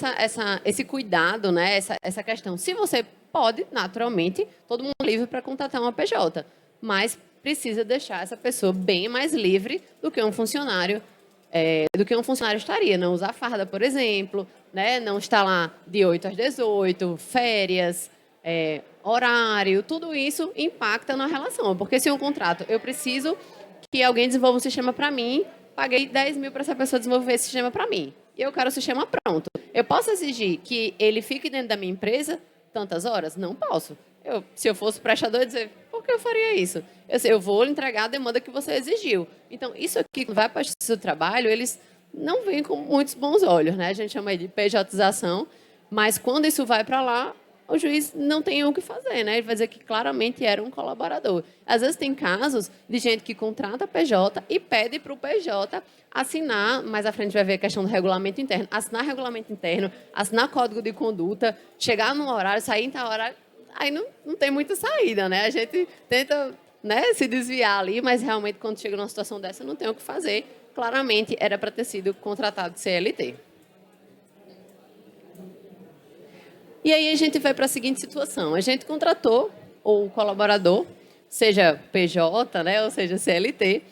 esse cuidado, né, essa questão. Se você pode, naturalmente, todo mundo é livre para contratar uma PJ, mas precisa deixar essa pessoa bem mais livre do que um funcionário estaria. Não usar farda, por exemplo, né? Não estar lá de 8 às 18, férias, horário, tudo isso impacta na relação. Porque se um contrato, eu preciso que alguém desenvolva um sistema para mim, paguei 10 mil para essa pessoa desenvolver esse sistema para mim, e eu quero o sistema pronto. Eu posso exigir que ele fique dentro da minha empresa tantas horas? Não posso. Se eu fosse prestador, eu dizer, por que eu faria isso? Eu vou entregar a demanda que você exigiu. Então, isso aqui, quando vai para a Justiça do Trabalho, eles não veem com muitos bons olhos, né? A gente chama de pejotização, mas quando isso vai para lá, o juiz não tem o que fazer, né? Ele vai dizer que claramente era um colaborador. Às vezes tem casos de gente que contrata PJ e pede para o PJ assinar, mais à frente vai ver a questão do regulamento interno, assinar regulamento interno, assinar código de conduta, chegar no horário, sair em tal horário. Aí não tem muita saída, né? A gente tenta, né, se desviar ali, mas realmente quando chega numa situação dessa não tem o que fazer. Claramente era para ter sido contratado de CLT. E aí a gente vai para a seguinte situação. A gente contratou o colaborador, seja PJ, né, ou seja CLT,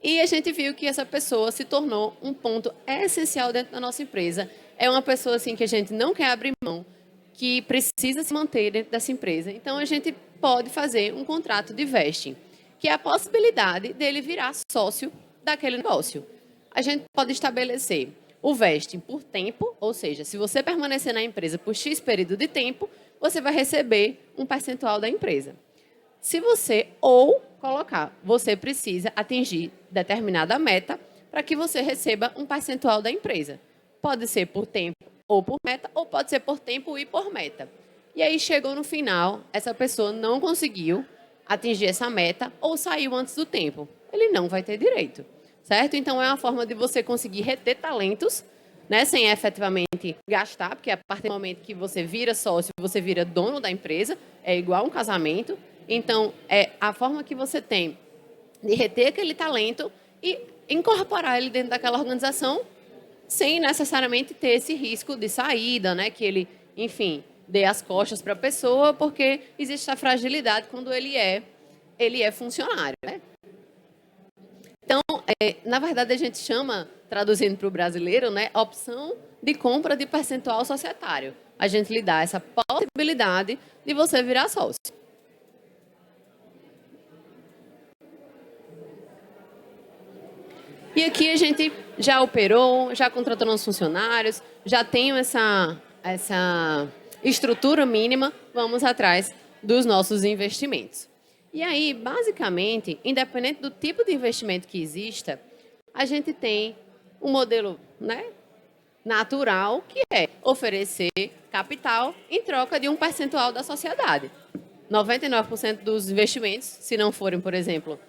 e a gente viu que essa pessoa se tornou um ponto essencial dentro da nossa empresa. É uma pessoa assim que a gente não quer abrir mão, que precisa se manter dentro dessa empresa. Então, a gente pode fazer um contrato de vesting, que é a possibilidade dele virar sócio daquele negócio. A gente pode estabelecer o vesting por tempo, ou seja, se você permanecer na empresa por X período de tempo, você vai receber um percentual da empresa. Se você você precisa atingir determinada meta para que você receba um percentual da empresa. Pode ser por tempo ou por meta, ou pode ser por tempo e por meta. E aí chegou no final, essa pessoa não conseguiu atingir essa meta ou saiu antes do tempo. Ele não vai ter direito, certo? Então, é uma forma de você conseguir reter talentos, né, sem efetivamente gastar, porque a partir do momento que você vira sócio, você vira dono da empresa, é igual um casamento. Então, é a forma que você tem de reter aquele talento e incorporar ele dentro daquela organização, sem necessariamente ter esse risco de saída, né? Que ele, enfim, dê as costas para a pessoa, porque existe a fragilidade quando ele é funcionário, né? Então, na verdade, a gente chama, traduzindo para o brasileiro, né, opção de compra de percentual societário. a gente lhe dá essa possibilidade de você virar sócio. E aqui a gente já operou, já contratou nossos funcionários, já tem essa estrutura mínima, vamos atrás dos nossos investimentos. E aí, basicamente, independente do tipo de investimento que exista, a gente tem um modelo, né, natural, que é oferecer capital em troca de um percentual da sociedade. 99% dos investimentos, se não forem, por exemplo,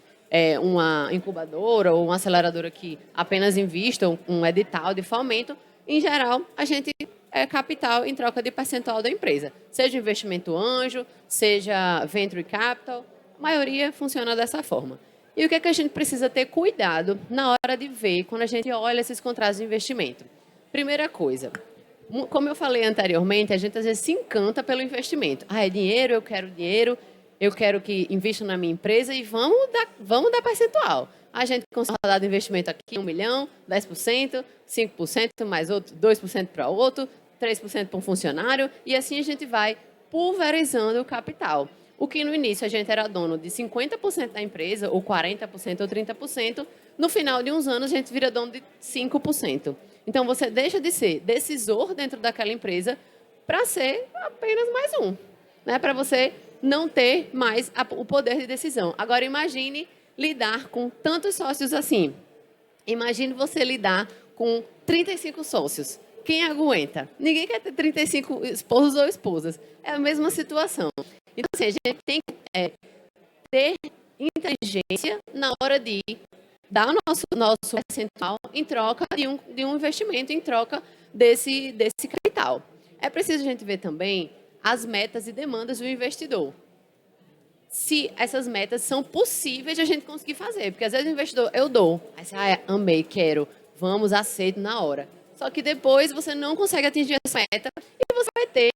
uma incubadora ou uma aceleradora que apenas invistam um edital de fomento, em geral, a gente é capital em troca de percentual da empresa. Seja investimento anjo, seja venture capital, a maioria funciona dessa forma. E o que é que a gente precisa ter cuidado na hora de ver, quando a gente olha esses contratos de investimento? Primeira coisa, como eu falei anteriormente, a gente às vezes se encanta pelo investimento. É dinheiro, eu quero que invistam na minha empresa e vamos dar percentual. A gente consegue dar de investimento aqui 1 milhão, 10%, 5%, mais outro, 2% para outro, 3% para um funcionário, e assim a gente vai pulverizando o capital. O que no início a gente era dono de 50% da empresa, ou 40%, ou 30%, no final de uns anos a gente vira dono de 5%. Então você deixa de ser decisor dentro daquela empresa para ser apenas mais um, né? Para você não ter mais o poder de decisão. Agora imagine lidar com tantos sócios assim. Imagine você lidar com 35 sócios. Quem aguenta? Ninguém quer ter 35 esposos ou esposas. É a mesma situação. Então, assim, a gente tem que ter inteligência na hora de dar o nosso percentual em troca de um investimento, em troca desse capital. É preciso a gente ver também as metas e demandas do investidor. Se essas metas são possíveis de a gente conseguir fazer. Porque às vezes o investidor, eu dou. Aí você, amei, quero, vamos, aceito na hora. Só que depois você não consegue atingir essa meta e você vai ter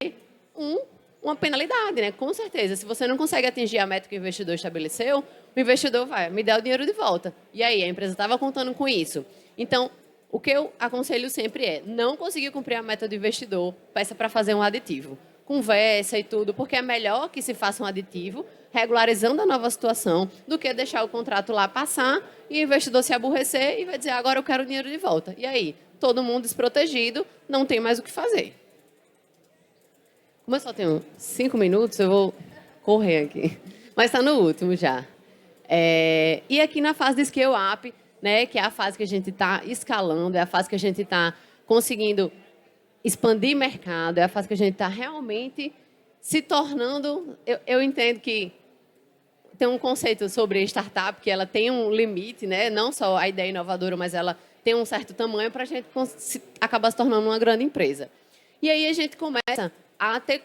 uma penalidade, né? Com certeza. Se você não consegue atingir a meta que o investidor estabeleceu, o investidor vai, me dá o dinheiro de volta. E aí, a empresa estava contando com isso. Então, o que eu aconselho sempre é, não conseguir cumprir a meta do investidor, peça para fazer um aditivo. Conversa e tudo, porque é melhor que se faça um aditivo, regularizando a nova situação, do que deixar o contrato lá passar e o investidor se aborrecer e vai dizer, agora eu quero o dinheiro de volta. E aí, todo mundo desprotegido, não tem mais o que fazer. Como eu só tenho 5 minutos, eu vou correr aqui. Mas está no último já. E aqui na fase de scale-up, né, que é a fase que a gente está escalando, é a fase que a gente está conseguindo expandir mercado, é a fase que a gente está realmente se tornando... Eu entendo que tem um conceito sobre startup, que ela tem um limite, né, não só a ideia inovadora, mas ela tem um certo tamanho para a gente acabar se tornando uma grande empresa. E aí a gente começa a ter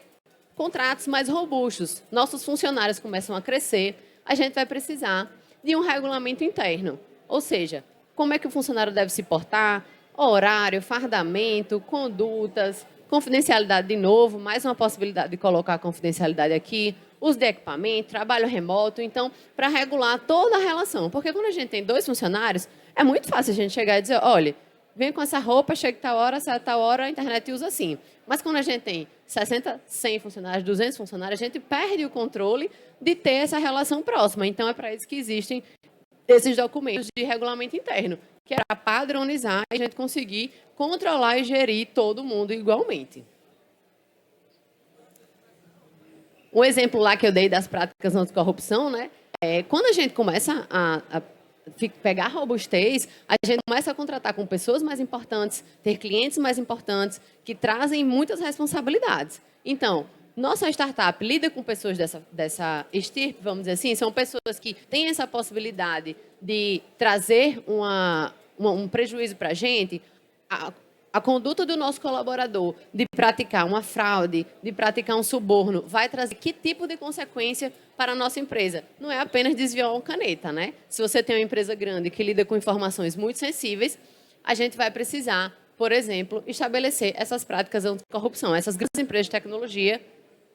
contratos mais robustos. Nossos funcionários começam a crescer, a gente vai precisar de um regulamento interno. Ou seja, como é que o funcionário deve se portar, horário, fardamento, condutas, confidencialidade de novo, mais uma possibilidade de colocar a confidencialidade aqui, uso de equipamento, trabalho remoto. Então, para regular toda a relação. Porque quando a gente tem 2 funcionários, é muito fácil a gente chegar e dizer, olha, vem com essa roupa, chega tal hora, sai tal hora, a internet usa assim. Mas quando a gente tem 60, 100 funcionários, 200 funcionários, a gente perde o controle de ter essa relação próxima. Então, é para isso que existem esses documentos de regulamento interno, que é para padronizar e a gente conseguir controlar e gerir todo mundo igualmente. Um exemplo lá que eu dei das práticas anticorrupção, né? Quando a gente começa a pegar robustez, a gente começa a contratar com pessoas mais importantes, ter clientes mais importantes, que trazem muitas responsabilidades. Então, nossa startup lida com pessoas dessa estirpe, vamos dizer assim, são pessoas que têm essa possibilidade de trazer um prejuízo para a gente. A conduta do nosso colaborador de praticar uma fraude, de praticar um suborno, vai trazer que tipo de consequência para a nossa empresa? Não é apenas desviar uma caneta, né? Se você tem uma empresa grande que lida com informações muito sensíveis, a gente vai precisar, por exemplo, estabelecer essas práticas anticorrupção. Essas grandes empresas de tecnologia,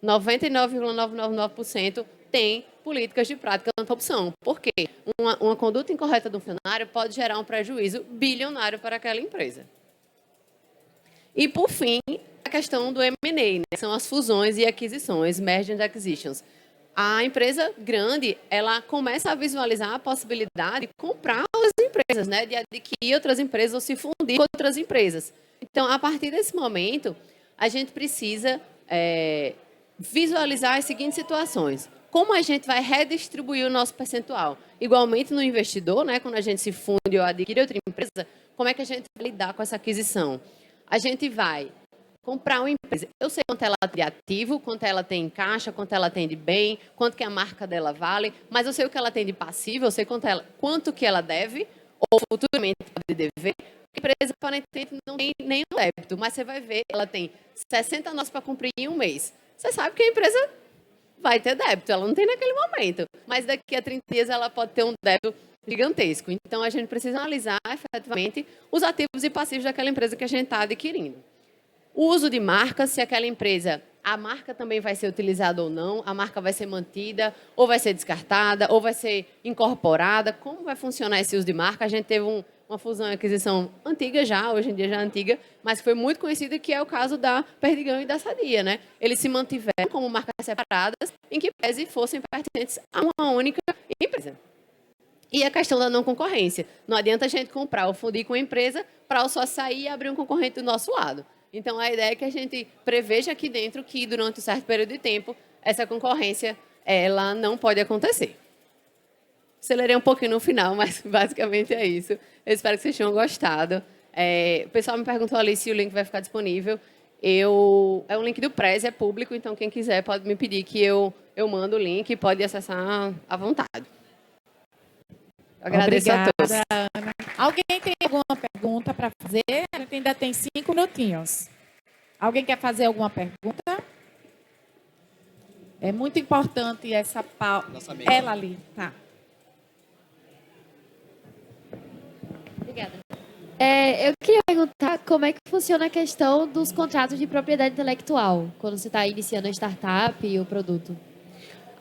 99,999% têm políticas de prática anticorrupção. Por quê? Uma conduta incorreta do funcionário pode gerar um prejuízo bilionário para aquela empresa. E, por fim, a questão do M&A, né? São as fusões e aquisições, mergers and acquisitions. A empresa grande, ela começa a visualizar a possibilidade de comprar outras empresas, né? De adquirir outras empresas ou se fundir com outras empresas. Então, a partir desse momento, a gente precisa visualizar as seguintes situações. Como a gente vai redistribuir o nosso percentual? Igualmente no investidor, né? Quando a gente se funde ou adquire outra empresa, como é que a gente vai lidar com essa aquisição? A gente vai comprar uma empresa. Eu sei quanto ela tem de ativo, quanto ela tem em caixa, quanto ela tem de bem, quanto que a marca dela vale, mas eu sei o que ela tem de passivo, eu sei quanto que ela deve, ou futuramente pode dever. A empresa, aparentemente, não tem nenhum débito, mas você vai ver, ela tem 60 nós para cumprir em um mês. Você sabe que a empresa vai ter débito, ela não tem naquele momento, mas daqui a 30 dias ela pode ter um débito gigantesco. Então, a gente precisa analisar, efetivamente, os ativos e passivos daquela empresa que a gente está adquirindo. O uso de marcas, se aquela empresa, a marca também vai ser utilizada ou não, a marca vai ser mantida, ou vai ser descartada, ou vai ser incorporada, como vai funcionar esse uso de marca? A gente teve uma fusão e aquisição antiga já, hoje em dia já antiga, mas que foi muito conhecida, que é o caso da Perdigão e da Sadia, né? Eles se mantiveram como marcas separadas, em que pese fossem pertencentes a uma única empresa. E a questão da não concorrência. Não adianta a gente comprar ou fundir com a empresa para só sair e abrir um concorrente do nosso lado. Então, a ideia é que a gente preveja aqui dentro que, durante um certo período de tempo, essa concorrência ela não pode acontecer. Acelerei um pouquinho no final, mas basicamente é isso. Eu espero que vocês tenham gostado. O pessoal me perguntou ali se o link vai ficar disponível. É um link do Prezi, é público, então quem quiser pode me pedir que eu mando o link e pode acessar à vontade. Agradeço a todos. Ana. Alguém tem alguma pergunta para fazer? A gente ainda tem 5 minutinhos. Alguém quer fazer alguma pergunta? É muito importante essa pauta. Ela ali, tá. Obrigada. Eu queria perguntar como é que funciona a questão dos contratos de propriedade intelectual, quando você está iniciando a startup e o produto.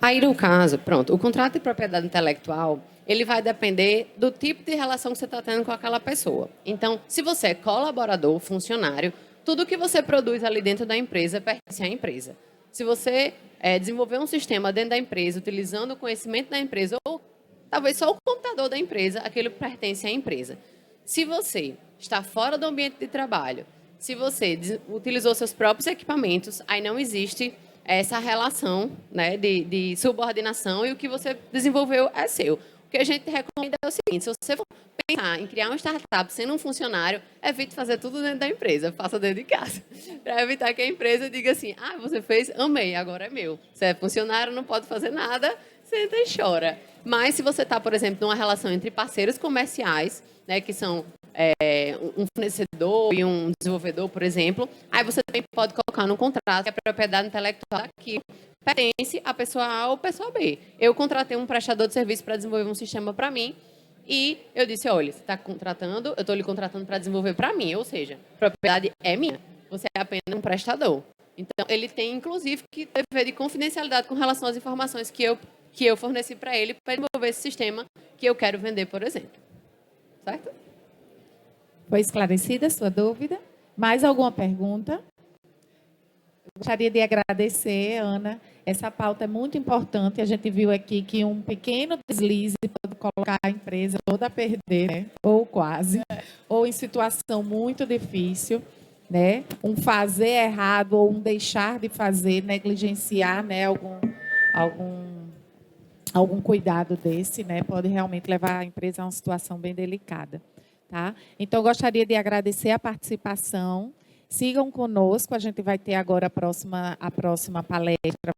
Aí, no caso, pronto, o contrato de propriedade intelectual, ele vai depender do tipo de relação que você está tendo com aquela pessoa. Então, se você é colaborador, funcionário, tudo que você produz ali dentro da empresa pertence à empresa. Se você desenvolver um sistema dentro da empresa, utilizando o conhecimento da empresa, ou talvez só o computador da empresa, aquilo pertence à empresa. Se você está fora do ambiente de trabalho, se você utilizou seus próprios equipamentos, aí não existe essa relação, né, de subordinação, e o que você desenvolveu é seu. O que a gente recomenda é o seguinte: se você for pensar em criar uma startup sendo um funcionário, evite fazer tudo dentro da empresa, faça dentro de casa, para evitar que a empresa diga assim: você fez, amei, agora é meu. Você é funcionário, não pode fazer nada, senta e chora. Mas se você está, por exemplo, numa relação entre parceiros comerciais, né, que são um fornecedor e um desenvolvedor, por exemplo, aí você também pode colocar no contrato que a propriedade intelectual aqui pertence à pessoa A ou pessoa B. Eu contratei um prestador de serviço para desenvolver um sistema para mim e eu disse: olha, você está contratando, eu estou lhe contratando para desenvolver para mim, ou seja, a propriedade é minha, você é apenas um prestador. Então, ele tem, inclusive, que dever de confidencialidade com relação às informações que eu forneci para ele para desenvolver esse sistema que eu quero vender, por exemplo. Certo? Foi esclarecida a sua dúvida? Mais alguma pergunta? Eu gostaria de agradecer, Ana. Essa pauta é muito importante. A gente viu aqui que um pequeno deslize pode colocar a empresa toda a perder, né? Ou quase, ou em situação muito difícil, né? Um fazer errado ou um deixar de fazer, negligenciar, né? Algum cuidado desse, né? Pode realmente levar a empresa a uma situação bem delicada. Tá? Então, eu gostaria de agradecer a participação. Sigam conosco, a gente vai ter agora a próxima palestra